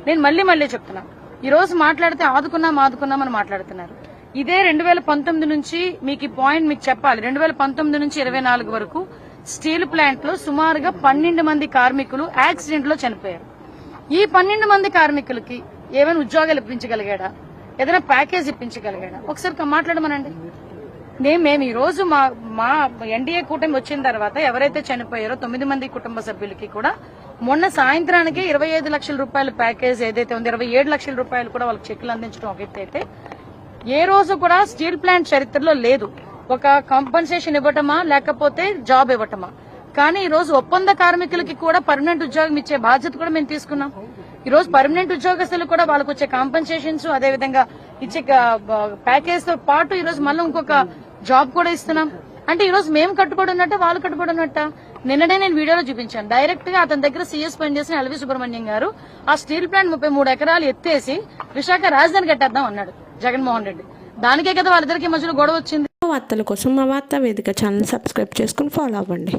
నేను మళ్ళీ చెప్తున్నా, ఈ రోజు మాట్లాడితే ఆదుకున్నామని మాట్లాడుతున్నారు. ఇదే 2019 నుంచి మీకు ఈ పాయింట్ మీకు చెప్పాలి. 2019 నుంచి 24 వరకు స్టీల్ ప్లాంట్ లో సుమారుగా 12 మంది కార్మికులు యాక్సిడెంట్ లో చనిపోయారు. ఈ 12 మంది కార్మికులకి ఏమైనా ఉద్యోగాలు ఇప్పించగలిగాడా, ఏదైనా ప్యాకేజ్ ఇప్పించగలిగాడా? ఒకసారి మాట్లాడమనండి. మేము ఈ రోజు మా ఎన్డీఏ కూటమి వచ్చిన తర్వాత ఎవరైతే చనిపోయారో 9 మంది కుటుంబ సభ్యులకి కూడా మొన్న సాయంత్రానికి 25 లక్షల రూపాయల ప్యాకేజ్ ఏదైతే ఉందో 27 లక్షల రూపాయలు కూడా వాళ్ళకి చెక్కులు అందించడం ఒక ఎత్తు అయితే, ఏ రోజు కూడా స్టీల్ ప్లాంట్ చరిత్రలో లేదు ఒక కాంపన్సేషన్ ఇవ్వటమా లేకపోతే జాబ్ ఇవ్వటమా. కానీ ఈ రోజు ఒప్పంద కార్మికులకి కూడా పర్మనెంట్ ఉద్యోగం ఇచ్చే బాధ్యత కూడా మేము తీసుకున్నాం. ఈ రోజు పర్మనెంట్ ఉద్యోగస్తులు కూడా వాళ్ళకు వచ్చే కాంపన్సేషన్స్ అదేవిధంగా ఇచ్చే ప్యాకేజ్ తో పాటు ఈ రోజు మళ్ళీ ఇంకొక జాబ్ కూడా ఇస్తున్నాం. అంటే ఈ రోజు మేము కట్టుబడి ఉన్నట్ట వాళ్ళు కట్టుబడి ఉన్నట్ట. నిన్ననే నేను వీడియోలో చూపించాను. డైరెక్ట్ గా అతని దగ్గర సీఎస్ పనిచేసిన ఎల్వి సుబ్రహ్మణ్యం గారు ఆ స్టీల్ ప్లాంట్ 33 ఎకరాలు ఎత్తేసి విశాఖ రాజధాని కట్టేద్దాం అన్నాడు జగన్మోహన్ రెడ్డి. దానికే కదా వాళ్ళిద్దరికి మధ్యలో గొడవ వచ్చింది. వార్తల కోసం మా వార్తా వేదిక ఛానల్ సబ్స్క్రైబ్ చేసుకుని ఫాలో అవ్వండి.